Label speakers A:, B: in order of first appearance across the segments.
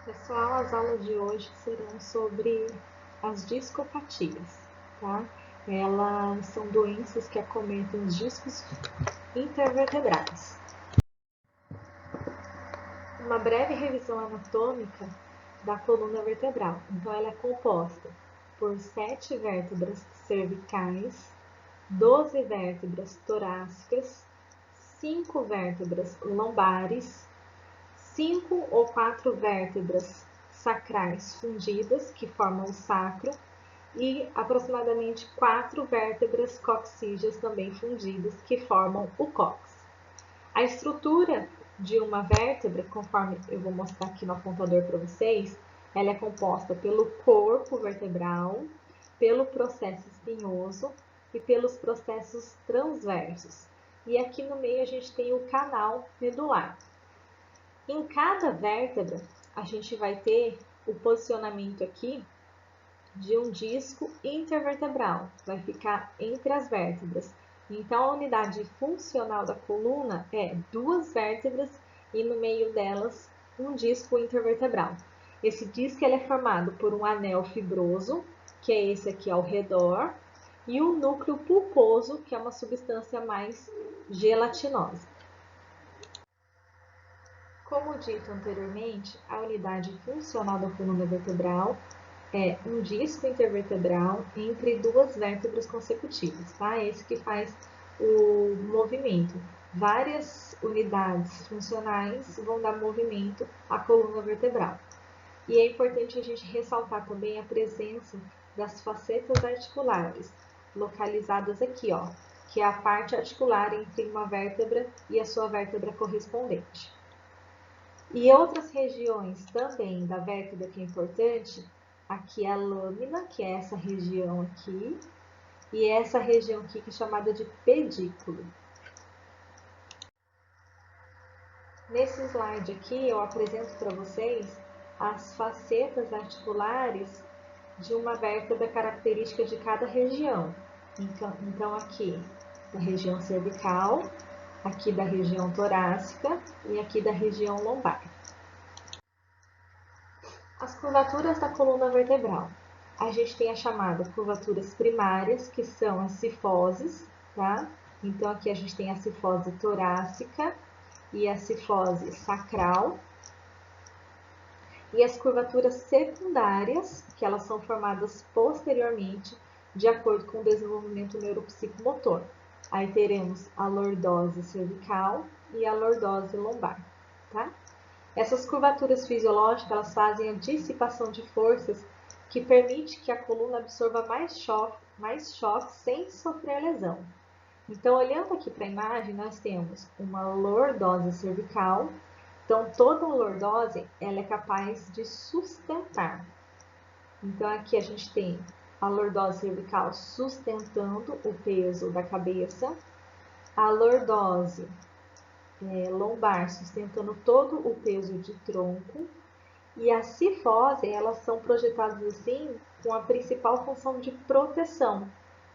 A: Pessoal, as aulas de hoje serão sobre as discopatias, tá? Elas são doenças que acometem os discos intervertebrais. Uma breve revisão anatômica da coluna vertebral. Então, ela é composta por 7 vértebras cervicais, 12 vértebras torácicas, 5 vértebras lombares, 5 ou 4 vértebras sacrais fundidas, que formam o sacro, e aproximadamente 4 vértebras coxígeas também fundidas, que formam o cóccix. A estrutura de uma vértebra, conforme eu vou mostrar aqui no apontador para vocês, ela é composta pelo corpo vertebral, pelo processo espinhoso e pelos processos transversos. E aqui no meio a gente tem o canal medular. Em cada vértebra, a gente vai ter o posicionamento aqui de um disco intervertebral, vai ficar entre as vértebras. Então, a unidade funcional da coluna é 2 vértebras e no meio delas um disco intervertebral. Esse disco ele é formado por um anel fibroso, que é esse aqui ao redor, e um núcleo pulposo, que é uma substância mais gelatinosa. Como dito anteriormente, a unidade funcional da coluna vertebral é um disco intervertebral entre 2 vértebras consecutivas, tá? Esse que faz o movimento. Várias unidades funcionais vão dar movimento à coluna vertebral. E é importante a gente ressaltar também a presença das facetas articulares, localizadas aqui, ó, que é a parte articular entre uma vértebra e a sua vértebra correspondente. E outras regiões também da vértebra que é importante, aqui é a lâmina, que é essa região aqui, e essa região aqui que é chamada de pedículo. Nesse slide aqui eu apresento para vocês as facetas articulares de uma vértebra característica de cada região. Então aqui da região cervical, aqui da região torácica e aqui da região lombar. As curvaturas da coluna vertebral. A gente tem a chamada curvaturas primárias, que são as cifoses, tá? Então, aqui a gente tem a cifose torácica e a cifose sacral. E as curvaturas secundárias, que elas são formadas posteriormente, de acordo com o desenvolvimento neuropsicomotor. Aí teremos a lordose cervical e a lordose lombar, tá? Essas curvaturas fisiológicas elas fazem a dissipação de forças que permite que a coluna absorva mais choque sem sofrer lesão. Então, olhando aqui para a imagem, nós temos uma lordose cervical. Então, toda lordose ela é capaz de sustentar. Então, aqui a gente tem a lordose cervical sustentando o peso da cabeça, a lordose lombar sustentando todo o peso de tronco, e a cifose, elas são projetadas assim com a principal função de proteção.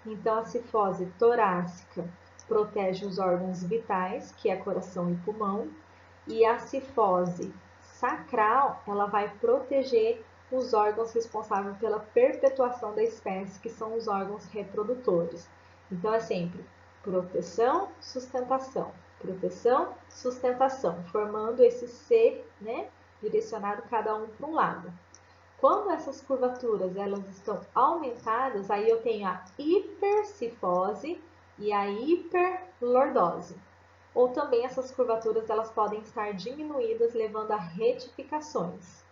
A: Então, a cifose torácica protege os órgãos vitais, que é coração e pulmão, e a cifose sacral, ela vai proteger os órgãos responsáveis pela perpetuação da espécie, que são os órgãos reprodutores. Então, é sempre proteção, sustentação, formando esse C, né, direcionado cada um para um lado. Quando essas curvaturas elas estão aumentadas, aí eu tenho a hipercifose e a hiperlordose. Ou também essas curvaturas elas podem estar diminuídas, levando a retificações.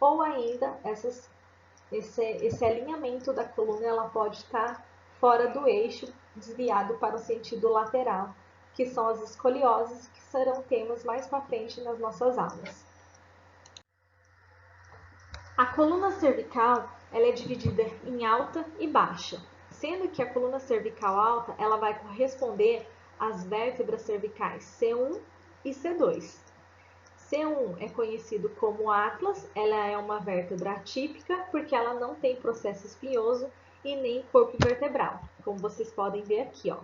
A: Ou ainda esse alinhamento da coluna ela pode estar fora do eixo, desviado para o sentido lateral, que são as escolioses, que serão temas mais para frente nas nossas aulas. A coluna cervical ela é dividida em alta e baixa, sendo que a coluna cervical alta ela vai corresponder às vértebras cervicais C1 e C2. C1 é conhecido como Atlas, ela é uma vértebra atípica porque ela não tem processo espinhoso e nem corpo vertebral, como vocês podem ver aqui, ó.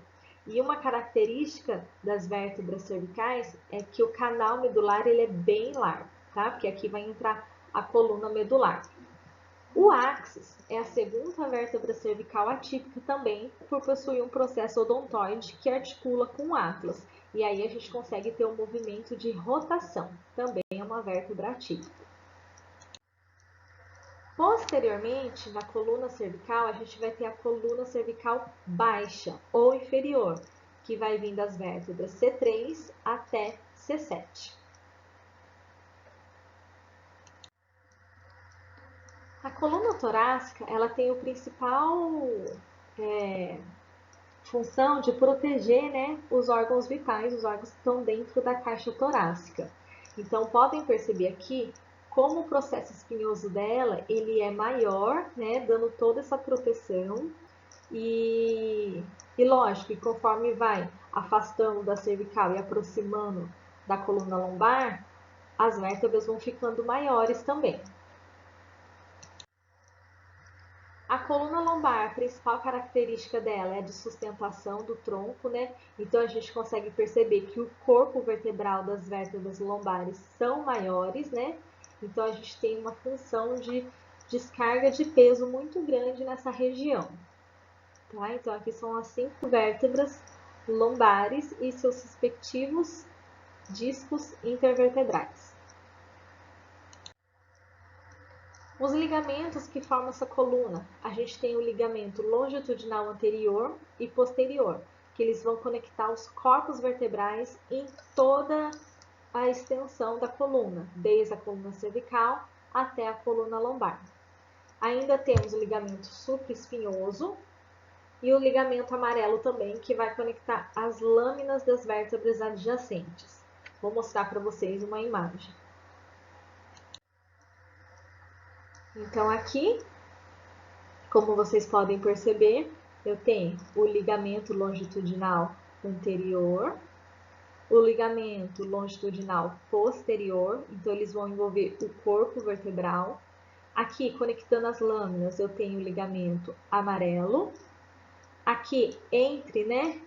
A: E uma característica das vértebras cervicais é que o canal medular ele é bem largo, tá? Porque aqui vai entrar a coluna medular. O áxis é a segunda vértebra cervical atípica também, por possuir um processo odontoide que articula com o atlas. E aí a gente consegue ter um movimento de rotação, também é uma vértebra atípica. Posteriormente, na coluna cervical, a gente vai ter a coluna cervical baixa ou inferior, que vai vir das vértebras C3 até C7. A coluna torácica, ela tem o principal função de proteger, né, os órgãos vitais, os órgãos que estão dentro da caixa torácica. Então, podem perceber aqui como o processo espinhoso dela, ele é maior, né, dando toda essa proteção. E lógico, e conforme vai afastando da cervical e aproximando da coluna lombar, as vértebras vão ficando maiores também. A coluna lombar, a principal característica dela é a de sustentação do tronco, né? Então a gente consegue perceber que o corpo vertebral das vértebras lombares são maiores, né? Então a gente tem uma função de descarga de peso muito grande nessa região. Tá? Então aqui são as 5 vértebras lombares e seus respectivos discos intervertebrais. Os ligamentos que formam essa coluna, a gente tem o ligamento longitudinal anterior e posterior, que eles vão conectar os corpos vertebrais em toda a extensão da coluna, desde a coluna cervical até a coluna lombar. Ainda temos o ligamento supraespinhoso e o ligamento amarelo também, que vai conectar as lâminas das vértebras adjacentes. Vou mostrar para vocês uma imagem. Então aqui, como vocês podem perceber, eu tenho o ligamento longitudinal anterior, o ligamento longitudinal posterior, então eles vão envolver o corpo vertebral. Aqui, conectando as lâminas, eu tenho o ligamento amarelo. Aqui, entre, né,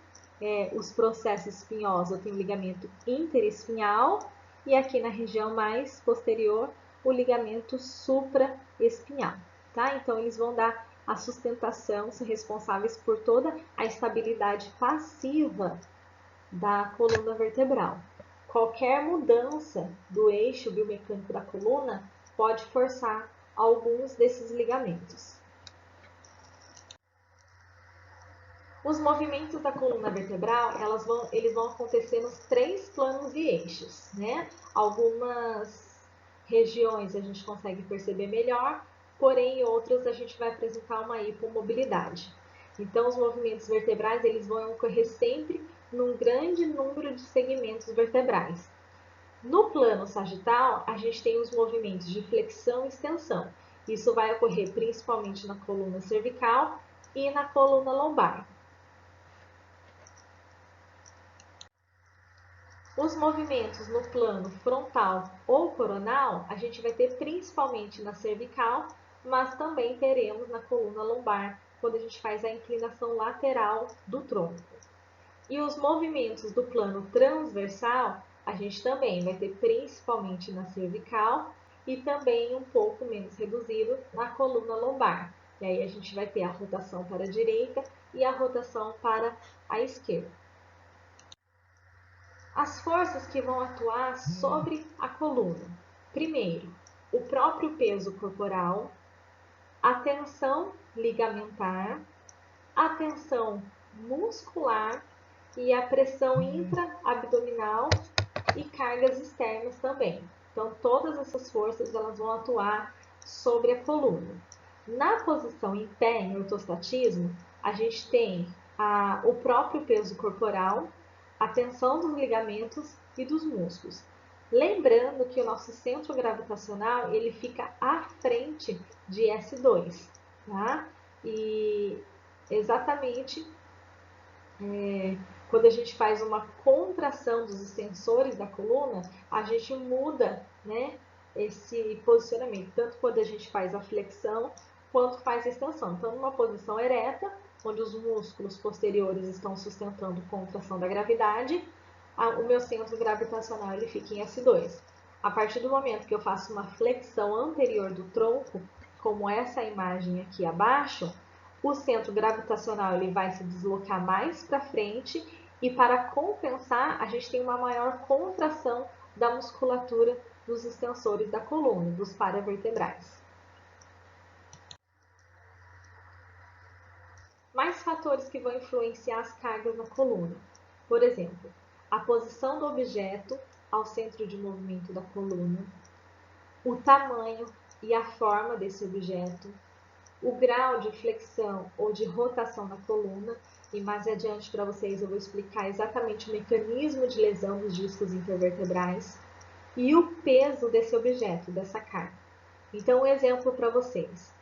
A: os processos espinhosos, eu tenho o ligamento interespinhal. E aqui na região mais posterior, o ligamento supraespinhal, tá? Então, eles vão dar a sustentação, são responsáveis por toda a estabilidade passiva da coluna vertebral. Qualquer mudança do eixo biomecânico da coluna pode forçar alguns desses ligamentos. Os movimentos da coluna vertebral, eles vão acontecer nos 3 planos e eixos, né? Algumas regiões a gente consegue perceber melhor, porém em outras a gente vai apresentar uma hipomobilidade. Então, os movimentos vertebrais, eles vão ocorrer sempre num grande número de segmentos vertebrais. No plano sagital, a gente tem os movimentos de flexão e extensão. Isso vai ocorrer principalmente na coluna cervical e na coluna lombar. Os movimentos no plano frontal ou coronal, a gente vai ter principalmente na cervical, mas também teremos na coluna lombar, quando a gente faz a inclinação lateral do tronco. E os movimentos do plano transversal, a gente também vai ter principalmente na cervical e também um pouco menos reduzido na coluna lombar. E aí a gente vai ter a rotação para a direita e a rotação para a esquerda. As forças que vão atuar sobre a coluna. Primeiro, o próprio peso corporal, a tensão ligamentar, a tensão muscular e a pressão intra-abdominal e cargas externas também. Então, todas essas forças elas vão atuar sobre a coluna. Na posição em pé, em ortostatismo, a gente tem o próprio peso corporal, a tensão dos ligamentos e dos músculos. Lembrando que o nosso centro gravitacional ele fica à frente de S2, tá? E exatamente quando a gente faz uma contração dos extensores da coluna, a gente muda, né, esse posicionamento, tanto quando a gente faz a flexão, quanto faz a extensão. Então, numa posição ereta, onde os músculos posteriores estão sustentando contração da gravidade, o meu centro gravitacional ele fica em S2. A partir do momento que eu faço uma flexão anterior do tronco, como essa imagem aqui abaixo, o centro gravitacional ele vai se deslocar mais para frente e para compensar, a gente tem uma maior contração da musculatura dos extensores da coluna, dos paravertebrais. Mais fatores que vão influenciar as cargas na coluna. Por exemplo, a posição do objeto ao centro de movimento da coluna, o tamanho e a forma desse objeto, o grau de flexão ou de rotação na coluna, e mais adiante para vocês eu vou explicar exatamente o mecanismo de lesão dos discos intervertebrais, e o peso desse objeto, dessa carga. Então, um exemplo para vocês.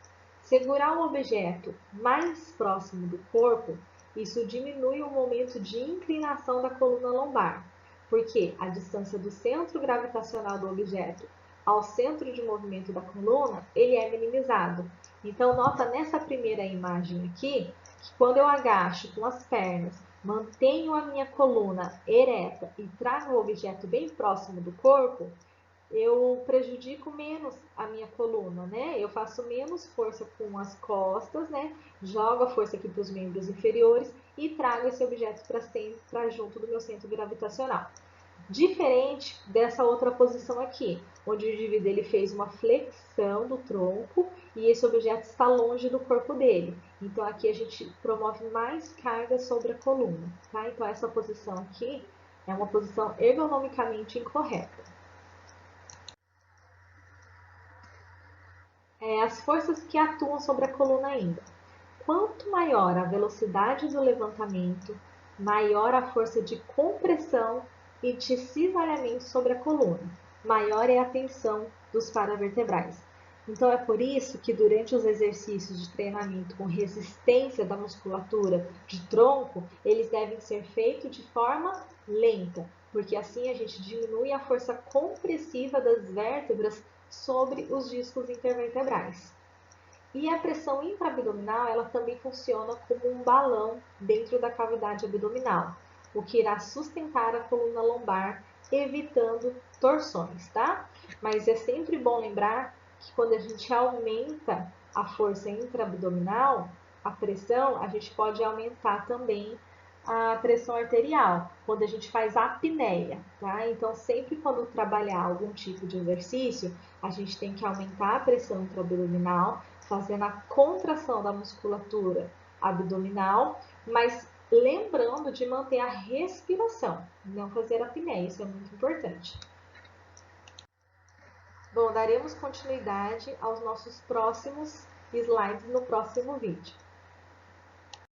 A: Segurar um objeto mais próximo do corpo, isso diminui o momento de inclinação da coluna lombar, porque a distância do centro gravitacional do objeto ao centro de movimento da coluna, ele é minimizado. Então, nota nessa primeira imagem aqui, que quando eu agacho com as pernas, mantenho a minha coluna ereta e trago o objeto bem próximo do corpo, eu prejudico menos a minha coluna, né? Eu faço menos força com as costas, né? Jogo a força aqui para os membros inferiores e trago esse objeto para junto do meu centro gravitacional. Diferente dessa outra posição aqui, onde o indivíduo ele fez uma flexão do tronco e esse objeto está longe do corpo dele. Então aqui a gente promove mais carga sobre a coluna, tá? Então essa posição aqui é uma posição ergonomicamente incorreta. As forças que atuam sobre a coluna ainda. Quanto maior a velocidade do levantamento, maior a força de compressão e de cisalhamento sobre a coluna, maior é a tensão dos paravertebrais. Então, é por isso que durante os exercícios de treinamento com resistência da musculatura de tronco, eles devem ser feitos de forma lenta, porque assim a gente diminui a força compressiva das vértebras sobre os discos intervertebrais. E a pressão intraabdominal, ela também funciona como um balão dentro da cavidade abdominal, o que irá sustentar a coluna lombar, evitando torções, tá? Mas é sempre bom lembrar que quando a gente aumenta a força intraabdominal, a pressão, a gente pode aumentar também a pressão arterial, quando a gente faz a apneia, tá? Então, sempre quando trabalhar algum tipo de exercício, a gente tem que aumentar a pressão intraabdominal, fazendo a contração da musculatura abdominal, mas lembrando de manter a respiração, não fazer apneia, isso é muito importante. Bom, daremos continuidade aos nossos próximos slides no próximo vídeo.